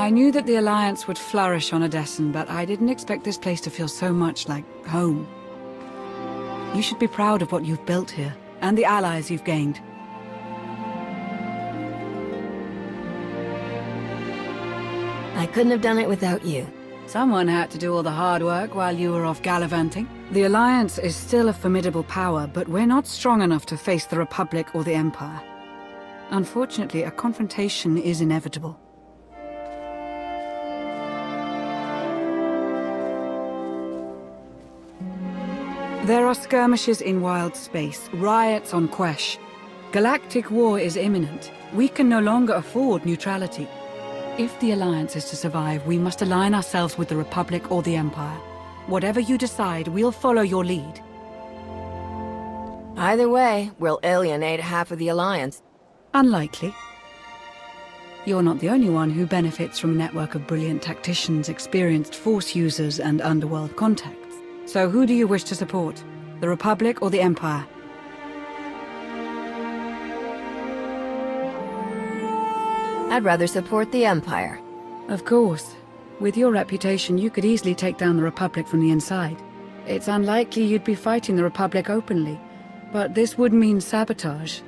I knew that the Alliance would flourish on Odessen, but I didn't expect this place to feel so much like home. You should be proud of what you've built here, and the allies you've gained. I couldn't have done it without you. Someone had to do all the hard work while you were off gallivanting. The Alliance is still a formidable power, but we're not strong enough to face the Republic or the Empire. Unfortunately, a confrontation is inevitable. There are skirmishes in wild space, riots on Quesh. Galactic war is imminent. We can no longer afford neutrality. If the Alliance is to survive, we must align ourselves with the Republic or the Empire. Whatever you decide, we'll follow your lead. Either way, we'll alienate half of the Alliance. Unlikely. You're not the only one who benefits from a network of brilliant tacticians, experienced Force users, and underworld contacts. So who do you wish to support? The Republic or the Empire? I'd rather support the Empire. Of course. With your reputation, you could easily take down the Republic from the inside. It's unlikely you'd be fighting the Republic openly, but this would mean sabotage.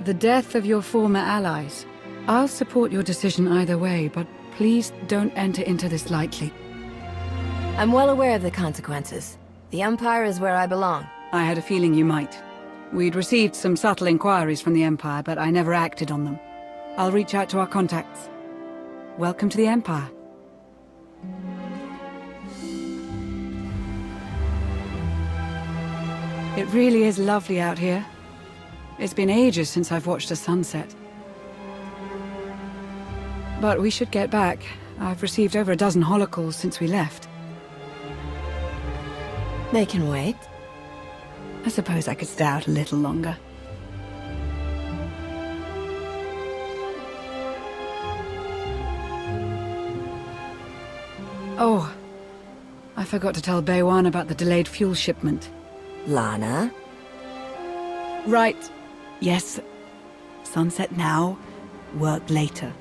The death of your former allies. I'll support your decision either way, but please don't enter into this lightly. I'm well aware of the consequences. The Empire is where I belong. I had a feeling you might. We'd received some subtle inquiries from the Empire, but I never acted on them. I'll reach out to our contacts. Welcome to the Empire. It really is lovely out here. It's been ages since I've watched a sunset. But we should get back. I've received over a dozen holocalls since we left. They can wait. I suppose I could stay out a little longer. Oh, I forgot to tell Baywan about the delayed fuel shipment. Lana? Right. Yes. Sunset now, work later.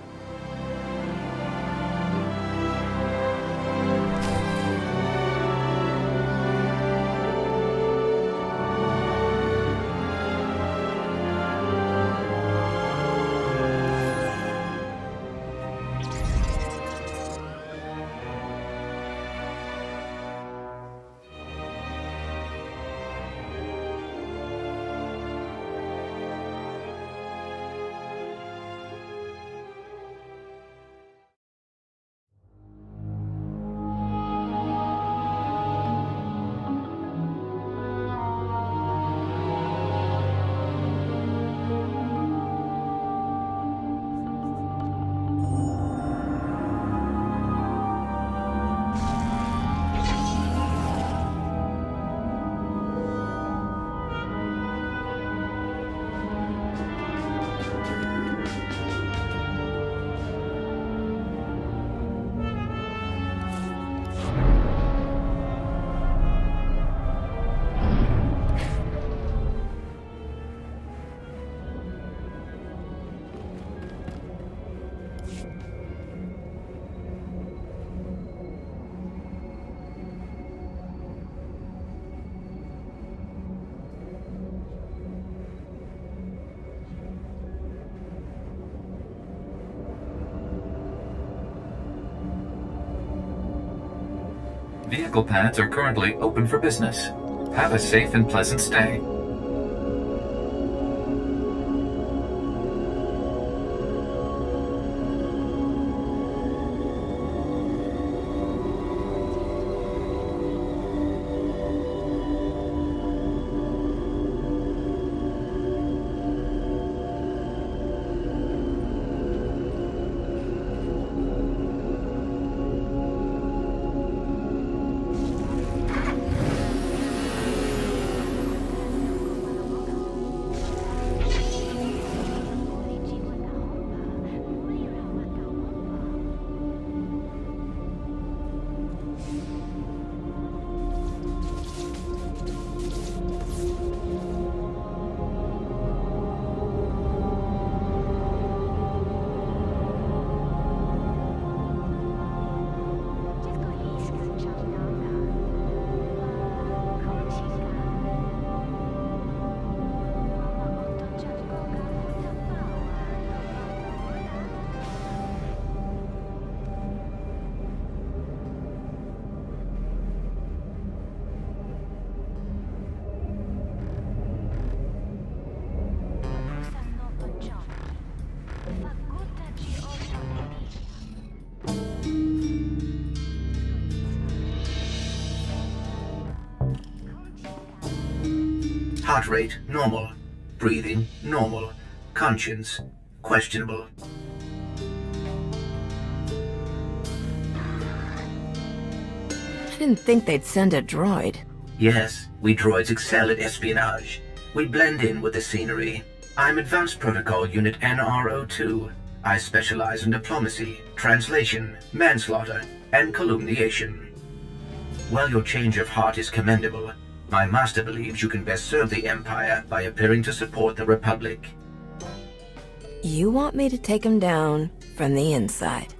Vehicle pads are currently open for business. Have a safe and pleasant stay. Heart rate, normal. Breathing, normal. Conscience, questionable. I didn't think they'd send a droid. Yes, we droids excel at espionage. We blend in with the scenery. I'm Advanced Protocol Unit NRO2. I specialize in diplomacy, translation, manslaughter, and calumniation. While your change of heart is commendable, my master believes you can best serve the Empire by appearing to support the Republic. You want me to take him down from the inside?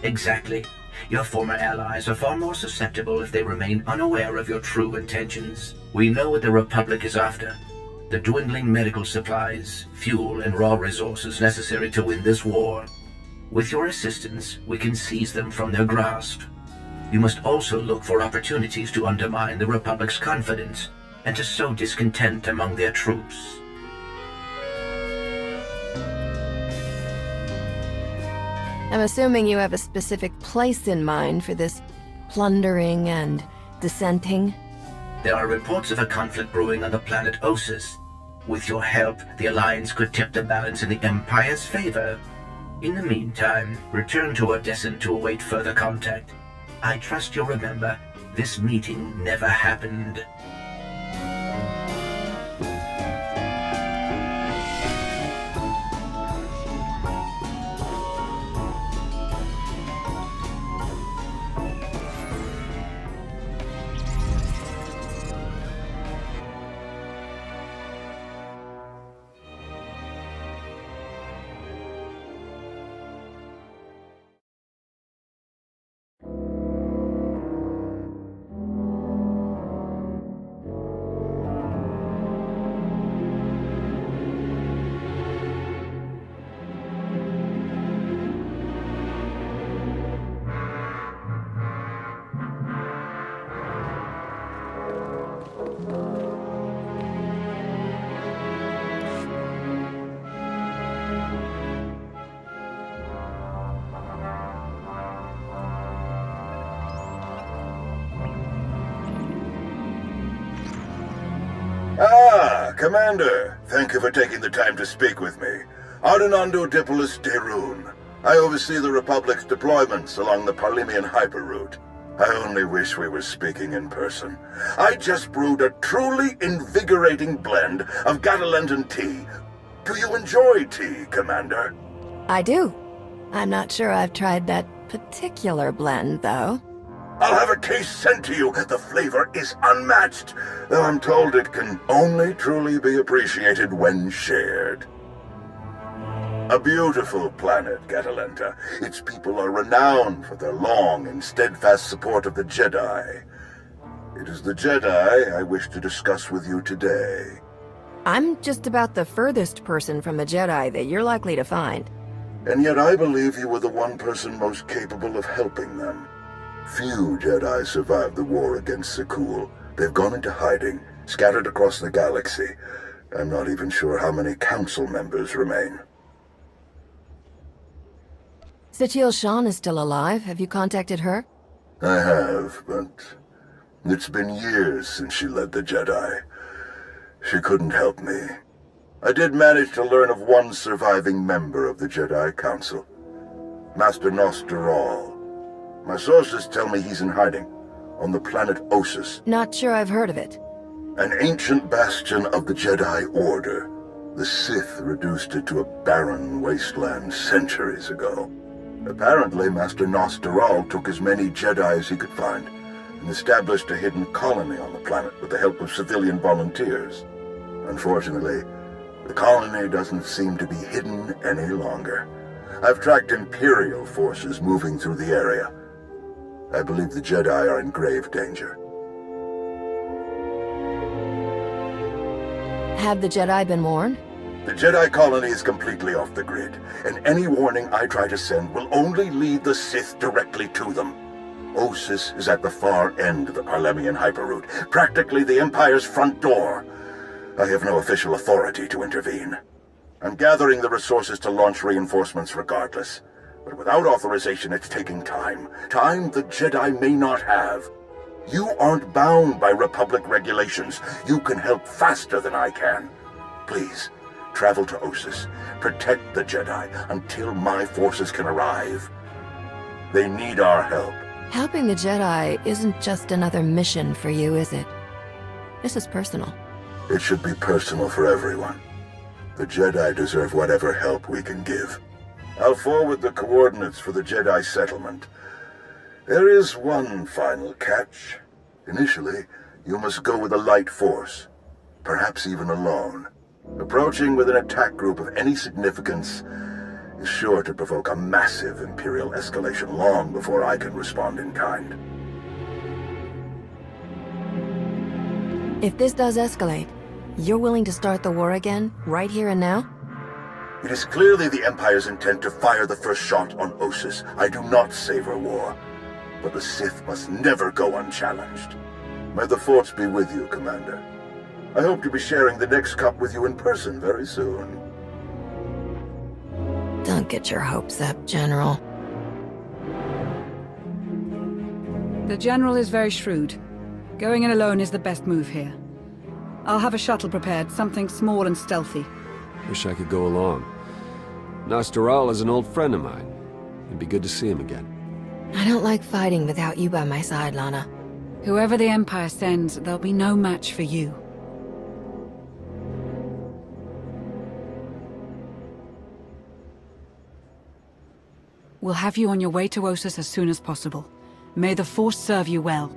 Exactly. Your former allies are far more susceptible if they remain unaware of your true intentions. We know what the Republic is after. The dwindling medical supplies, fuel, and raw resources necessary to win this war. With your assistance, we can seize them from their grasp. You must also look for opportunities to undermine the Republic's confidence and to sow discontent among their troops. I'm assuming you have a specific place in mind for this plundering and dissenting? There are reports of a conflict brewing on the planet Ossus. With your help, the Alliance could tip the balance in the Empire's favor. In the meantime, return to Odessan to await further contact. I trust you'll remember, this meeting never happened. Commander, thank you for taking the time to speak with me. Ardenando Dipolis Derun. I oversee the Republic's deployments along the Parlemian hyperroute. I only wish we were speaking in person. I just brewed a truly invigorating blend of Gatalentan tea. Do you enjoy tea, Commander? I do. I'm not sure I've tried that particular blend, though. I'll have a case sent to you. The flavor is unmatched, though I'm told it can only truly be appreciated when shared. A beautiful planet, Gatalenta. Its people are renowned for their long and steadfast support of the Jedi. It is the Jedi I wish to discuss with you today. I'm just about the furthest person from a Jedi that you're likely to find. And yet I believe you were the one person most capable of helping them. Few Jedi survived the war against Sekul. They've gone into hiding, scattered across the galaxy. I'm not even sure how many council members remain. Sachil Shan is still alive. Have you contacted her? I have, but it's been years since she led the Jedi. She couldn't help me. I did manage to learn of one surviving member of the Jedi Council, Master Nosteral. My sources tell me he's in hiding, on the planet Ossus. Not sure I've heard of it. An ancient bastion of the Jedi Order. The Sith reduced it to a barren wasteland centuries ago. Apparently, Master Nosteral took as many Jedi as he could find, and established a hidden colony on the planet with the help of civilian volunteers. Unfortunately, the colony doesn't seem to be hidden any longer. I've tracked Imperial forces moving through the area. I believe the Jedi are in grave danger. Have the Jedi been warned? The Jedi colony is completely off the grid, and any warning I try to send will only lead the Sith directly to them. Ossus is at the far end of the Parlemian hyperroute, practically the Empire's front door. I have no official authority to intervene. I'm gathering the resources to launch reinforcements regardless. But without authorization, it's taking time. Time the Jedi may not have. You aren't bound by Republic regulations. You can help faster than I can. Please, travel to Ossus. Protect the Jedi until my forces can arrive. They need our help. Helping the Jedi isn't just another mission for you, is it? This is personal. It should be personal for everyone. The Jedi deserve whatever help we can give. I'll forward the coordinates for the Jedi settlement. There is one final catch. Initially, you must go with a light force, perhaps even alone. Approaching with an attack group of any significance is sure to provoke a massive Imperial escalation long before I can respond in kind. If this does escalate, you're willing to start the war again, right here and now? It is clearly the Empire's intent to fire the first shot on Ossus. I do not savor war, but the Sith must never go unchallenged. May the Force be with you, Commander. I hope to be sharing the next cup with you in person very soon. Don't get your hopes up, General. The General is very shrewd. Going in alone is the best move here. I'll have a shuttle prepared, something small and stealthy. Wish I could go along. Nostaral is an old friend of mine. It'd be good to see him again. I don't like fighting without you by my side, Lana. Whoever the Empire sends, there'll be no match for you. We'll have you on your way to Ossus as soon as possible. May the Force serve you well.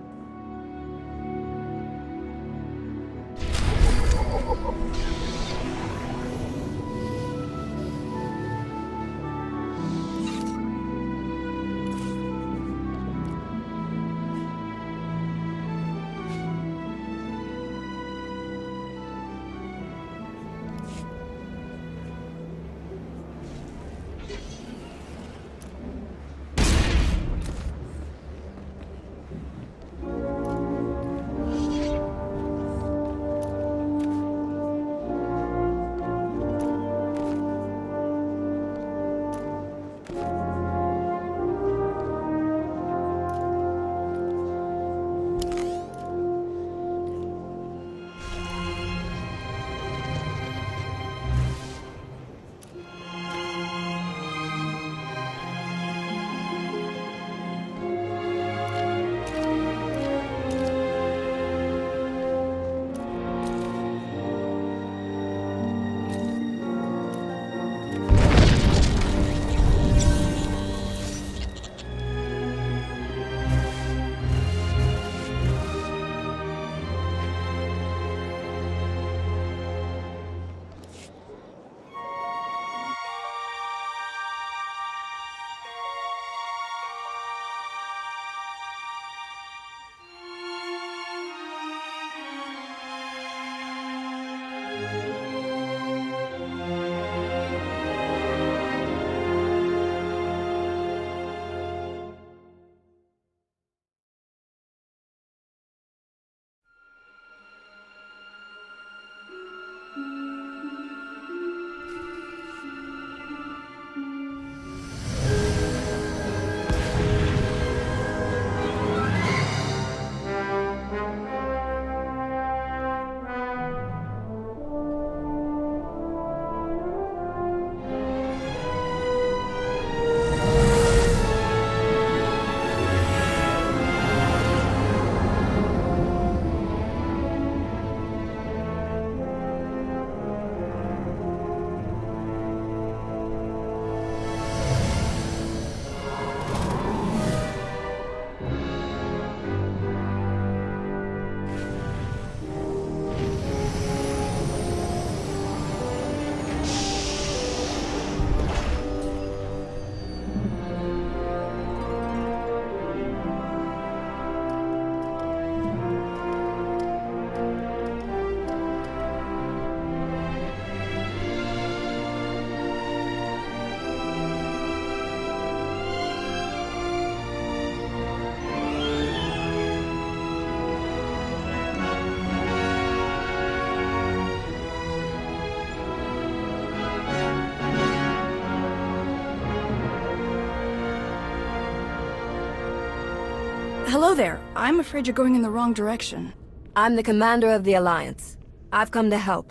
Hello there. I'm afraid you're going in the wrong direction. I'm the commander of the Alliance. I've come to help.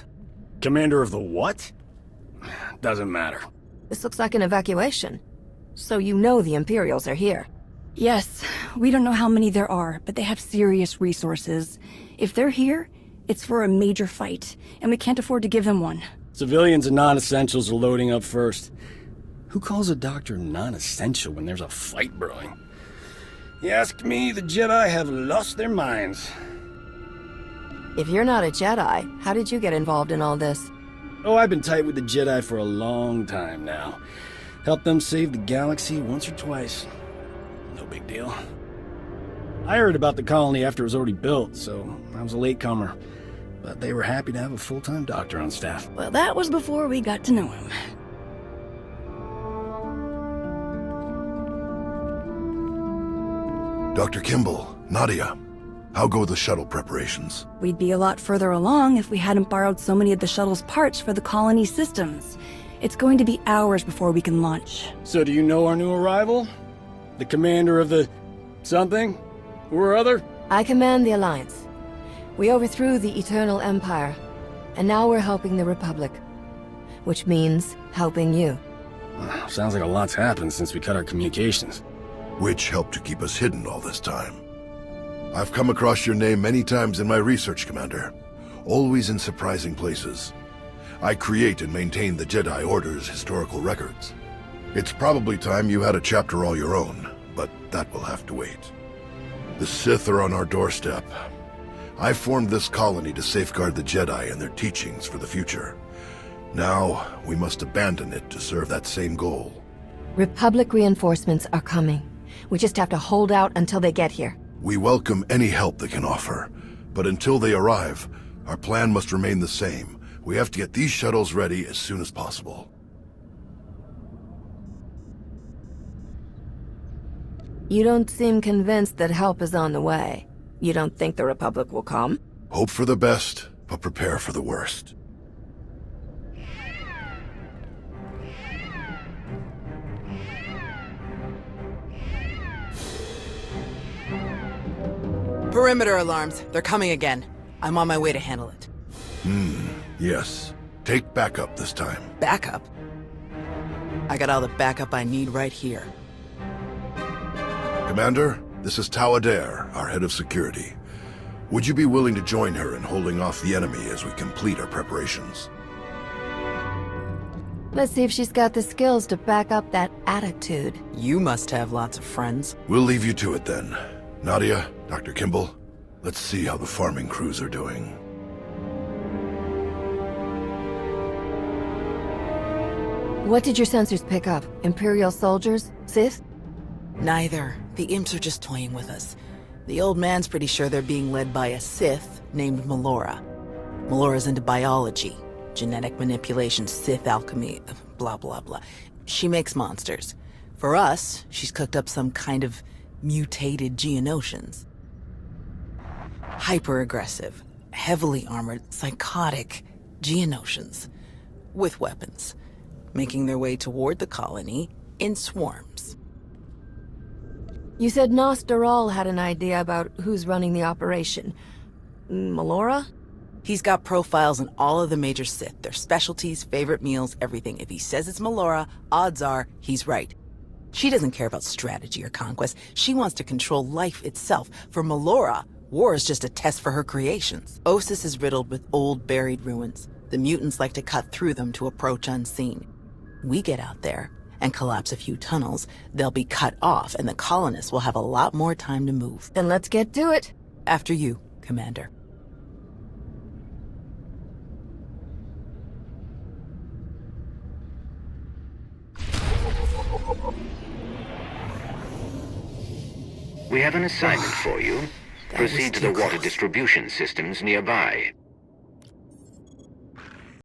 Commander of the what? Doesn't matter. This looks like an evacuation. So you know the Imperials are here. Yes, we don't know how many there are, but they have serious resources. If they're here, it's for a major fight, and we can't afford to give them one. Civilians and non-essentials are loading up first. Who calls a doctor non-essential when there's a fight brewing? You ask me, the Jedi have lost their minds. If you're not a Jedi, how did you get involved in all this? Oh, I've been tight with the Jedi for a long time now. Helped them save the galaxy once or twice. No big deal. I heard about the colony after it was already built, so I was a latecomer. But they were happy to have a full-time doctor on staff. Well, that was before we got to know him. Dr. Kimball, Nadia, how go the shuttle preparations? We'd be a lot further along if we hadn't borrowed so many of the shuttle's parts for the colony systems. It's going to be hours before we can launch. So do you know our new arrival? The commander of the... something? Or other? I command the Alliance. We overthrew the Eternal Empire, and now we're helping the Republic. Which means helping you. Sounds like a lot's happened since we cut our communications. Which helped to keep us hidden all this time. I've come across your name many times in my research, Commander. Always in surprising places. I create and maintain the Jedi Order's historical records. It's probably time you had a chapter all your own, but that will have to wait. The Sith are on our doorstep. I formed this colony to safeguard the Jedi and their teachings for the future. Now, we must abandon it to serve that same goal. Republic reinforcements are coming. We just have to hold out until they get here. We welcome any help they can offer, but until they arrive, our plan must remain the same. We have to get these shuttles ready as soon as possible. You don't seem convinced that help is on the way. You don't think the Republic will come? Hope for the best, but prepare for the worst. Perimeter alarms. They're coming again. I'm on my way to handle it. Yes. Take backup this time. Backup? I got all the backup I need right here. Commander, this is Tau Adair, our head of security. Would you be willing to join her in holding off the enemy as we complete our preparations? Let's see if she's got the skills to back up that attitude. You must have lots of friends. We'll leave you to it then. Nadia, Dr. Kimball, let's see how the farming crews are doing. What did your sensors pick up? Imperial soldiers? Sith? Neither. The imps are just toying with us. The old man's pretty sure they're being led by a Sith named Melora. Melora's into biology, genetic manipulation, Sith alchemy, blah blah blah. She makes monsters. For us, she's cooked up some kind of mutated Geonosians. Hyper-aggressive, heavily armored, psychotic Geonosians. With weapons. Making their way toward the colony in swarms. You said Nostaral had an idea about who's running the operation. Melora? He's got profiles on all of the major Sith, their specialties, favorite meals, everything. If he says it's Melora, odds are he's right. She doesn't care about strategy or conquest. She wants to control life itself. For Melora, war is just a test for her creations. Ossus is riddled with old, buried ruins. The mutants like to cut through them to approach unseen. We get out there and collapse a few tunnels, they'll be cut off and the colonists will have a lot more time to move. Then let's get to it. After you, Commander. We have an assignment for you. Proceed to the water distribution systems nearby.